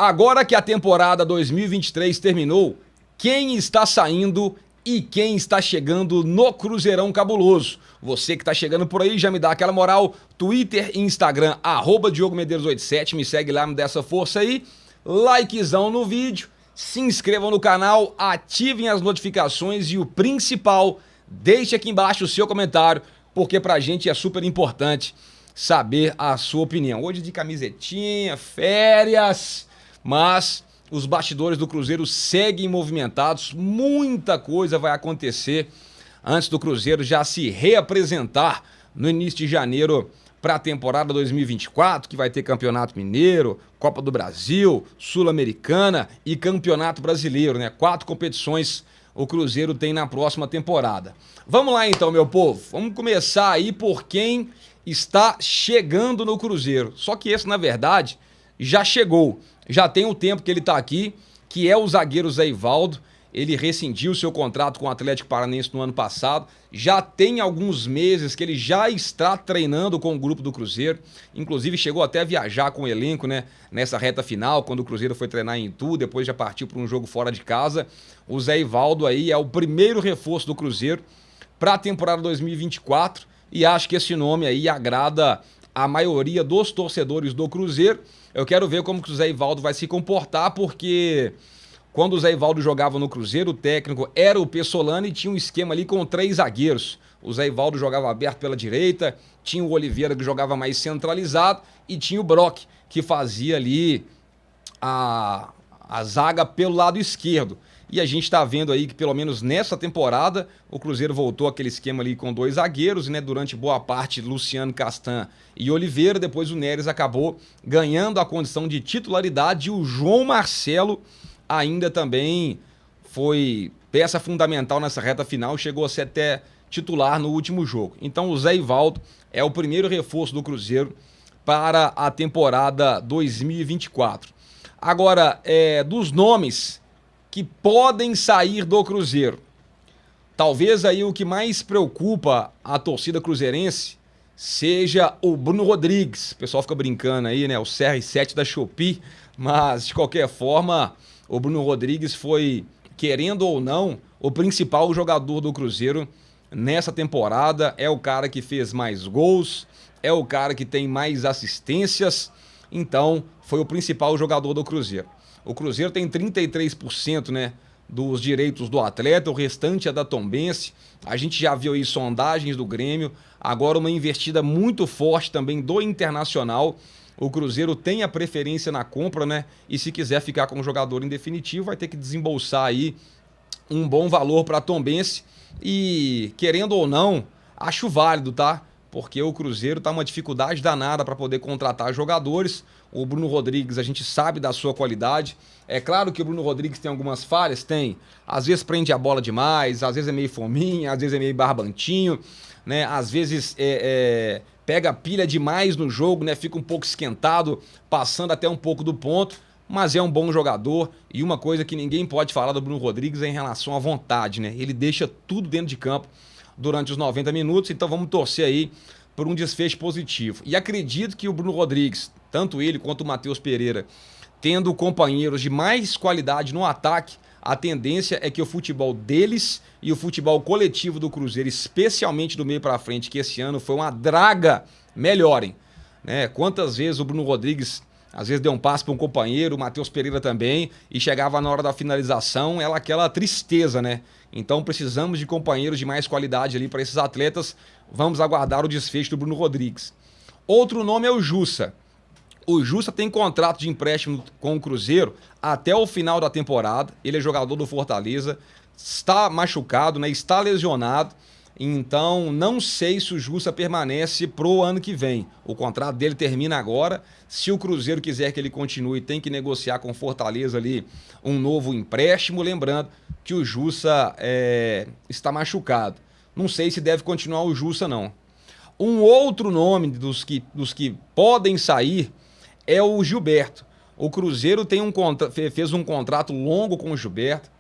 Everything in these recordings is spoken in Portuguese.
Agora que a temporada 2023 terminou, quem está saindo e quem está chegando no Cruzeirão Cabuloso? Você que está chegando por aí, já me dá aquela moral. Twitter e Instagram, @DiogoMedeiros87, me segue lá, me dá essa força aí. Likezão no vídeo, se inscrevam no canal, ativem as notificações e o principal, deixe aqui embaixo o seu comentário, porque pra gente é super importante saber a sua opinião. Hoje de camisetinha, férias, mas os bastidores do Cruzeiro seguem movimentados, muita coisa vai acontecer antes do Cruzeiro já se reapresentar no início de janeiro para a temporada 2024, que vai ter Campeonato Mineiro, Copa do Brasil, Sul-Americana e Campeonato Brasileiro, né? 4 competições o Cruzeiro tem na próxima temporada. Vamos lá então, meu povo, vamos começar aí por quem está chegando no Cruzeiro. Só que esse, na verdade, já chegou. Já tem um tempo que ele está aqui, que é o zagueiro Zé Ivaldo. Ele rescindiu seu contrato com o Atlético Paranaense no ano passado. Já tem alguns meses que ele já está treinando com o grupo do Cruzeiro. Inclusive chegou até a viajar com o elenco, né, nessa reta final, quando o Cruzeiro foi treinar em Itu, depois já partiu para um jogo fora de casa. O Zé Ivaldo aí é o primeiro reforço do Cruzeiro para a temporada 2024 e acho que esse nome aí agrada a maioria dos torcedores do Cruzeiro. Eu quero ver como que o Zé Ivaldo vai se comportar, porque quando o Zé Ivaldo jogava no Cruzeiro, o técnico era o Pessolano e tinha um esquema ali com 3 zagueiros. O Zé Ivaldo jogava aberto pela direita, tinha o Oliveira que jogava mais centralizado e tinha o Brock que fazia ali a zaga pelo lado esquerdo. E a gente está vendo aí que pelo menos nessa temporada o Cruzeiro voltou àquele esquema ali com 2 zagueiros, né? Durante boa parte Luciano Castan e Oliveira, depois o Neres acabou ganhando a condição de titularidade e o João Marcelo ainda também foi peça fundamental nessa reta final, chegou a ser até titular no último jogo. Então o Zé Ivaldo é o primeiro reforço do Cruzeiro para a temporada 2024. Agora, dos nomes que podem sair do Cruzeiro, talvez aí o que mais preocupa a torcida cruzeirense seja o Bruno Rodrigues. O pessoal fica brincando aí, né? O CR7 da Shopee, mas de qualquer forma, o Bruno Rodrigues foi, querendo ou não, o principal jogador do Cruzeiro nessa temporada. É o cara que fez mais gols, é o cara que tem mais assistências, então foi o principal jogador do Cruzeiro. O Cruzeiro tem 33%, né, dos direitos do atleta, o restante é da Tombense. A gente já viu aí sondagens do Grêmio, agora uma investida muito forte também do Internacional. O Cruzeiro tem a preferência na compra, né? E se quiser ficar com o jogador em definitivo, vai ter que desembolsar aí um bom valor para a Tombense. E, querendo ou não, acho válido, tá? Porque o Cruzeiro tá uma dificuldade danada para poder contratar jogadores. O Bruno Rodrigues, a gente sabe da sua qualidade. É claro que o Bruno Rodrigues tem algumas falhas, tem. Às vezes prende a bola demais, às vezes é meio fominha, às vezes é meio barbantinho, né? Às vezes pega pilha demais no jogo, né? Fica um pouco esquentado, passando até um pouco do ponto, mas é um bom jogador. E uma coisa que ninguém pode falar do Bruno Rodrigues é em relação à vontade, né? Ele deixa tudo dentro de campo durante os 90 minutos, então vamos torcer aí por um desfecho positivo. E acredito que o Bruno Rodrigues, tanto ele quanto o Matheus Pereira, tendo companheiros de mais qualidade no ataque, a tendência é que o futebol deles e o futebol coletivo do Cruzeiro, especialmente do meio para frente, que esse ano foi uma draga, melhorem, né? Quantas vezes o Bruno Rodrigues às vezes deu um passe para um companheiro, o Matheus Pereira também, e chegava na hora da finalização, aquela tristeza, né? Então precisamos de companheiros de mais qualidade ali para esses atletas. Vamos aguardar o desfecho do Bruno Rodrigues. Outro nome é o Jussa. O Jussa tem contrato de empréstimo com o Cruzeiro até o final da temporada. Ele é jogador do Fortaleza, está machucado, né? Está lesionado. Então, não sei se o Jussa permanece pro ano que vem. O contrato dele termina agora. Se o Cruzeiro quiser que ele continue, tem que negociar com o Fortaleza ali um novo empréstimo. Lembrando que o Jussa está machucado. Não sei se deve continuar o Jussa, não. Um outro nome dos que podem sair é o Gilberto. O Cruzeiro fez um contrato longo com o Gilberto.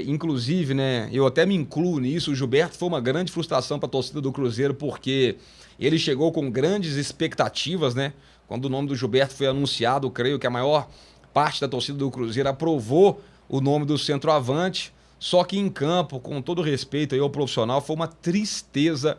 Inclusive, né, eu até me incluo nisso, o Gilberto foi uma grande frustração para a torcida do Cruzeiro, porque ele chegou com grandes expectativas, né? Quando o nome do Gilberto foi anunciado, eu creio que a maior parte da torcida do Cruzeiro aprovou o nome do centroavante, só que em campo, com todo respeito aí ao profissional, foi uma tristeza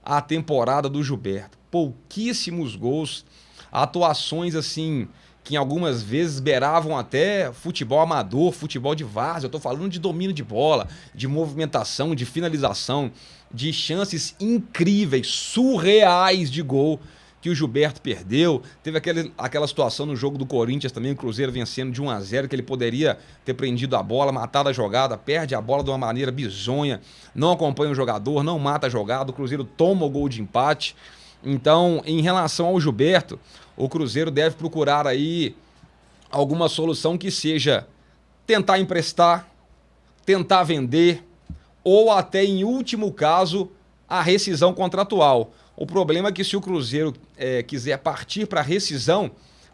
a temporada do Gilberto. Pouquíssimos gols, atuações assim que em algumas vezes beiravam até futebol amador, futebol de várzea. Eu tô falando de domínio de bola, de movimentação, de finalização, de chances incríveis, surreais de gol que o Gilberto perdeu. Teve aquela situação no jogo do Corinthians também, o Cruzeiro vencendo de 1-0, que ele poderia ter prendido a bola, matado a jogada, perde a bola de uma maneira bizonha, não acompanha o jogador, não mata a jogada, o Cruzeiro toma o gol de empate. Então, em relação ao Gilberto, o Cruzeiro deve procurar aí alguma solução que seja tentar emprestar, tentar vender ou até, em último caso, a rescisão contratual. O problema é que se o Cruzeiro quiser partir para rescisão,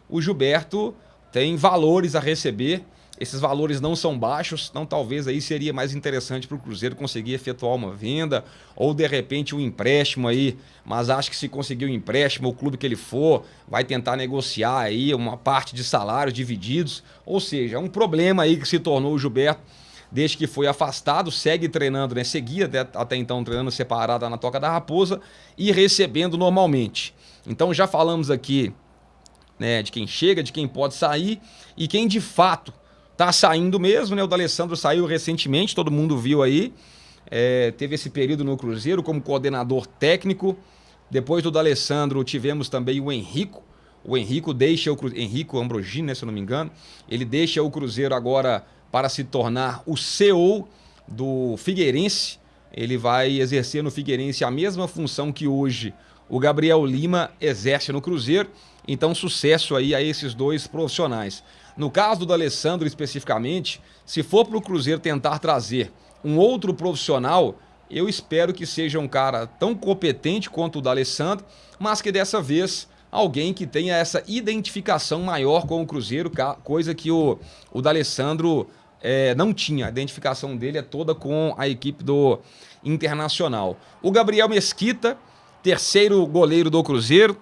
o Gilberto tem valores a receber. Esses valores não são baixos, então talvez aí seria mais interessante para o Cruzeiro conseguir efetuar uma venda ou de repente um empréstimo aí, mas acho que se conseguir um empréstimo, o clube que ele for vai tentar negociar aí uma parte de salários divididos, ou seja, é um problema aí que se tornou o Gilberto desde que foi afastado, segue treinando, né? Seguia até então treinando separado na Toca da Raposa e recebendo normalmente. Então já falamos aqui, né, de quem chega, de quem pode sair e quem de fato tá saindo mesmo, né? O D'Alessandro saiu recentemente, todo mundo viu aí. Teve esse período no Cruzeiro como coordenador técnico. Depois do D'Alessandro tivemos também o Henrico. O Henrico deixa o Cruzeiro, Henrico Ambrogini, né, se eu não me engano. Ele deixa o Cruzeiro agora para se tornar o CEO do Figueirense. Ele vai exercer no Figueirense a mesma função que hoje o Gabriel Lima exerce no Cruzeiro. Então, sucesso aí a esses dois profissionais. No caso do D'Alessandro especificamente, se for para o Cruzeiro tentar trazer um outro profissional, eu espero que seja um cara tão competente quanto o D'Alessandro, mas que dessa vez alguém que tenha essa identificação maior com o Cruzeiro, coisa que o D'Alessandro não tinha. A identificação dele é toda com a equipe do Internacional. O Gabriel Mesquita, terceiro goleiro do Cruzeiro.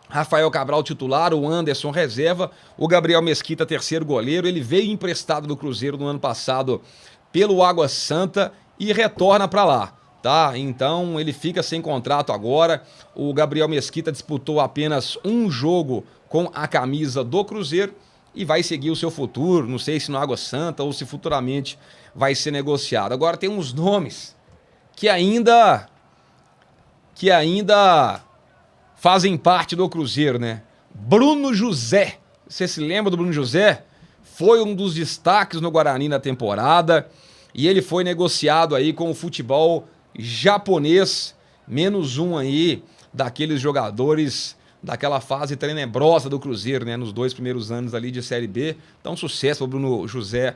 Rafael Cabral titular, o Anderson reserva, o Gabriel Mesquita terceiro goleiro. Ele veio emprestado do Cruzeiro no ano passado pelo Água Santa e retorna para lá, tá? Então ele fica sem contrato agora. O Gabriel Mesquita disputou apenas um jogo com a camisa do Cruzeiro e vai seguir o seu futuro, não sei se no Água Santa ou se futuramente vai ser negociado. Agora tem uns nomes que ainda fazem parte do Cruzeiro, né? Bruno José. Você se lembra do Bruno José? Foi um dos destaques no Guarani na temporada e ele foi negociado aí com o futebol japonês, menos um aí daqueles jogadores daquela fase tenebrosa do Cruzeiro, né? Nos 2 primeiros anos ali de Série B. Então, sucesso pro Bruno José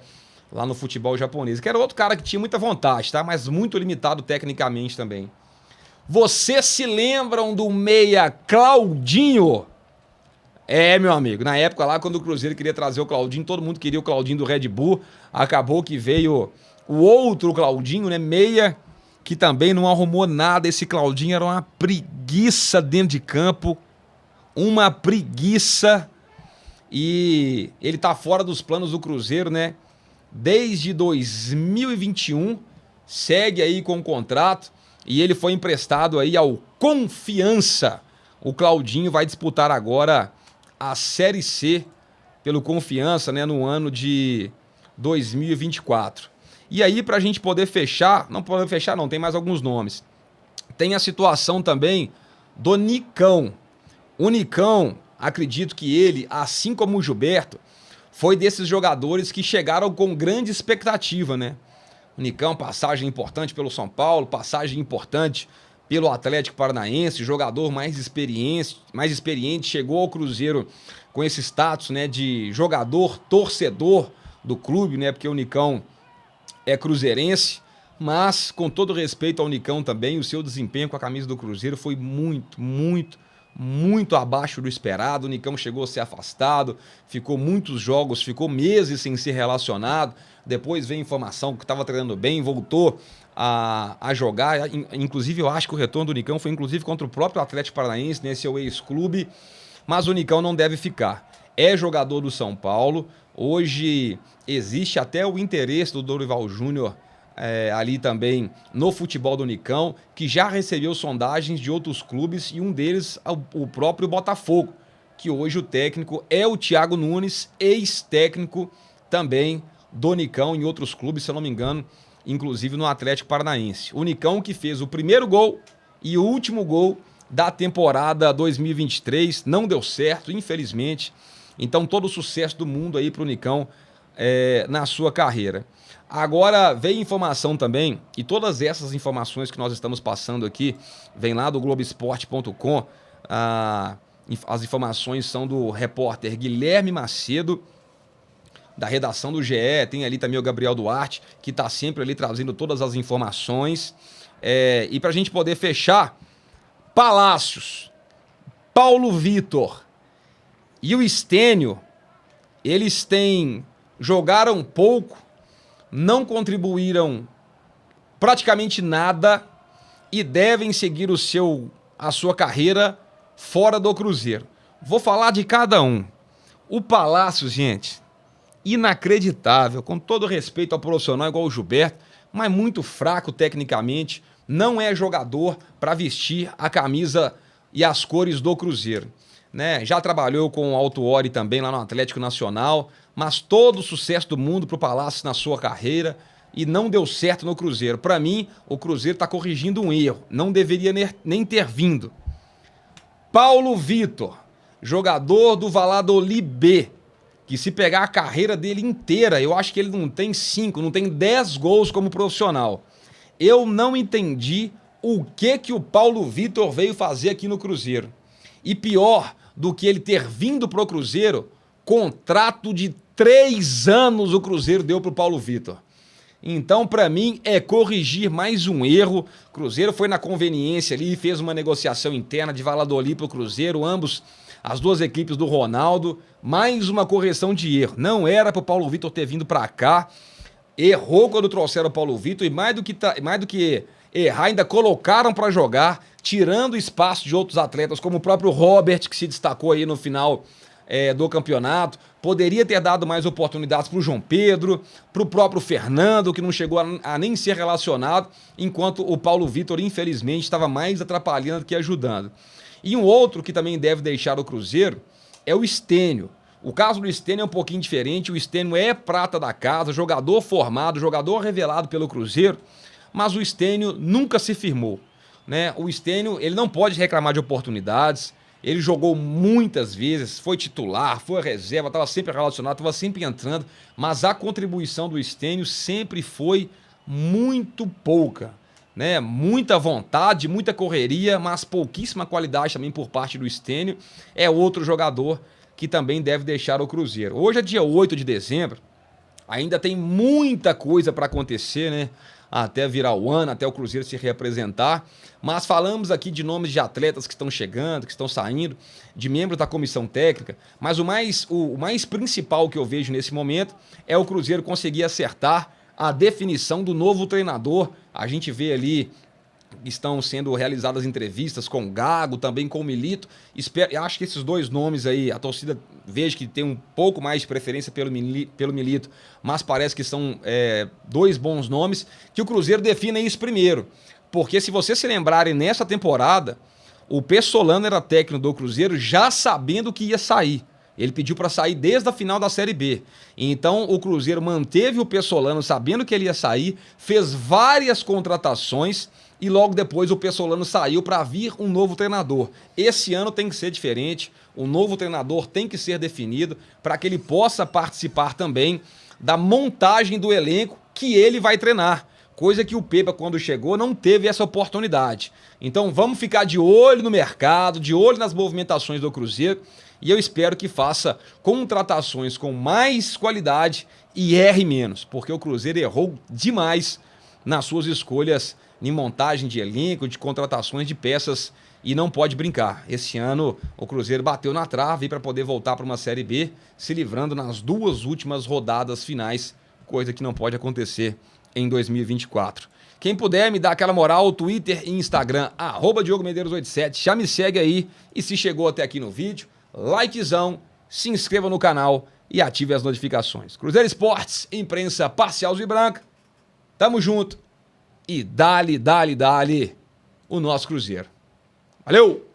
lá no futebol japonês. Que era outro cara que tinha muita vontade, tá? Mas muito limitado tecnicamente também. Vocês se lembram do meia Claudinho? Meu amigo, na época lá, quando o Cruzeiro queria trazer o Claudinho, todo mundo queria o Claudinho do Red Bull. Acabou que veio o outro Claudinho, né? Meia, que também não arrumou nada. Esse Claudinho era uma preguiça dentro de campo. Uma preguiça. E ele tá fora dos planos do Cruzeiro, né? Desde 2021, segue aí com o contrato. E ele foi emprestado aí ao Confiança. O Claudinho vai disputar agora a Série C pelo Confiança, né, no ano de 2024. E aí, para a gente poder fechar, não, tem mais alguns nomes. Tem a situação também do Nicão. O Nicão, acredito que ele, assim como o Gilberto, foi desses jogadores que chegaram com grande expectativa, né? O Nicão, passagem importante pelo São Paulo, passagem importante pelo Atlético Paranaense, jogador mais experiente, chegou ao Cruzeiro com esse status, né, de jogador torcedor do clube, né, porque o Nicão é cruzeirense, mas com todo respeito ao Nicão também, o seu desempenho com a camisa do Cruzeiro foi muito abaixo do esperado. O Nicão chegou a ser afastado, ficou muitos jogos, ficou meses sem ser relacionado. Depois veio informação que estava treinando bem, voltou a jogar. Inclusive, eu acho que o retorno do Nicão foi inclusive contra o próprio Atlético Paranaense, nesse seu ex-clube. Mas o Nicão não deve ficar. é jogador do São Paulo. Hoje existe até o interesse do Dorival Júnior ali também no futebol do Unicão, que já recebeu sondagens de outros clubes, e um deles o próprio Botafogo, que hoje o técnico é o Thiago Nunes, ex-técnico também do Unicão em outros clubes, se eu não me engano, inclusive no Atlético Paranaense. O Unicão que fez o primeiro gol e o último gol da temporada 2023, não deu certo, infelizmente. Então todo o sucesso do mundo aí pro Unicão na sua carreira. Agora veio informação também, e todas essas informações que nós estamos passando aqui, vem lá do Globoesporte.com, as informações são do repórter Guilherme Macedo, da redação do GE, tem ali também o Gabriel Duarte, que está sempre ali trazendo todas as informações. E para a gente poder fechar, Palácios, Paulo Vitor e o Stênio, eles jogaram pouco, não contribuíram praticamente nada e devem seguir a sua carreira fora do Cruzeiro. Vou falar de cada um. O Palácios, gente, inacreditável, com todo respeito ao profissional igual o Gilberto, mas muito fraco tecnicamente, não é jogador para vestir a camisa e as cores do Cruzeiro, né? Já trabalhou com o Alto Ori também lá no Atlético Nacional, mas todo o sucesso do mundo para o Palácios na sua carreira, e não deu certo no Cruzeiro. Para mim, o Cruzeiro está corrigindo um erro, não deveria nem ter vindo. Paulo Vitor, jogador do Valladolid B, que se pegar a carreira dele inteira, eu acho que ele não tem 5, não tem 10 gols como profissional. Eu não entendi o que o Paulo Vitor veio fazer aqui no Cruzeiro. E pior do que ele ter vindo pro Cruzeiro, contrato de 3 anos o Cruzeiro deu pro Paulo Vitor. Então, para mim, é corrigir mais um erro. O Cruzeiro foi na conveniência ali, fez uma negociação interna de Valladolid pro Cruzeiro, as duas equipes do Ronaldo, mais uma correção de erro. Não era pro Paulo Vitor ter vindo para cá. Errou quando trouxeram o Paulo Vitor, e mais do que errar, ainda colocaram para jogar, tirando espaço de outros atletas, como o próprio Robert, que se destacou aí no final do campeonato. Poderia ter dado mais oportunidades para o João Pedro, para o próprio Fernando, que não chegou a nem ser relacionado, enquanto o Paulo Vitor, infelizmente, estava mais atrapalhando que ajudando. E um outro que também deve deixar o Cruzeiro é o Stênio. O caso do Stênio é um pouquinho diferente. O Stênio é prata da casa, jogador formado, jogador revelado pelo Cruzeiro, mas o Stênio nunca se firmou, né? O Stênio, ele não pode reclamar de oportunidades. Ele jogou muitas vezes, foi titular, foi reserva, estava sempre relacionado, estava sempre entrando, mas a contribuição do Stênio sempre foi muito pouca, né? Muita vontade, muita correria, mas pouquíssima qualidade também por parte do Stênio. É outro jogador que também deve deixar o Cruzeiro. Hoje é dia 8 de dezembro, ainda tem muita coisa para acontecer, né? Até virar o ano, até o Cruzeiro se reapresentar. Mas falamos aqui de nomes de atletas que estão chegando, que estão saindo, de membros da comissão técnica. Mas o mais principal que eu vejo nesse momento é o Cruzeiro conseguir acertar a definição do novo treinador. A gente vê ali, estão sendo realizadas entrevistas com o Gago, também com o Milito. Acho que esses dois nomes aí, a torcida vejo que tem um pouco mais de preferência pelo Milito, mas parece que são dois bons nomes, que o Cruzeiro defina isso primeiro. Porque se vocês se lembrarem, nessa temporada, o Pessolano era técnico do Cruzeiro já sabendo que ia sair. Ele pediu para sair desde a final da Série B. Então o Cruzeiro manteve o Pessolano sabendo que ele ia sair, fez várias contratações e logo depois o Pessolano saiu para vir um novo treinador. Esse ano tem que ser diferente, o novo treinador tem que ser definido para que ele possa participar também da montagem do elenco que ele vai treinar. Coisa que o Pepa, quando chegou, não teve essa oportunidade. Então vamos ficar de olho no mercado, de olho nas movimentações do Cruzeiro, e eu espero que faça contratações com mais qualidade e erre menos, porque o Cruzeiro errou demais nas suas escolhas em montagem de elenco, de contratações de peças, e não pode brincar. Esse ano o Cruzeiro bateu na trave para poder voltar para uma Série B, se livrando nas 2 últimas rodadas finais, coisa que não pode acontecer em 2024. Quem puder me dar aquela moral, Twitter e Instagram, @DiogoMedeiros87, já me segue aí, e se chegou até aqui no vídeo, likezão, se inscreva no canal e ative as notificações. Cruzeiro Esportes, imprensa parcial e branca. Tamo junto e dale o nosso Cruzeiro. Valeu!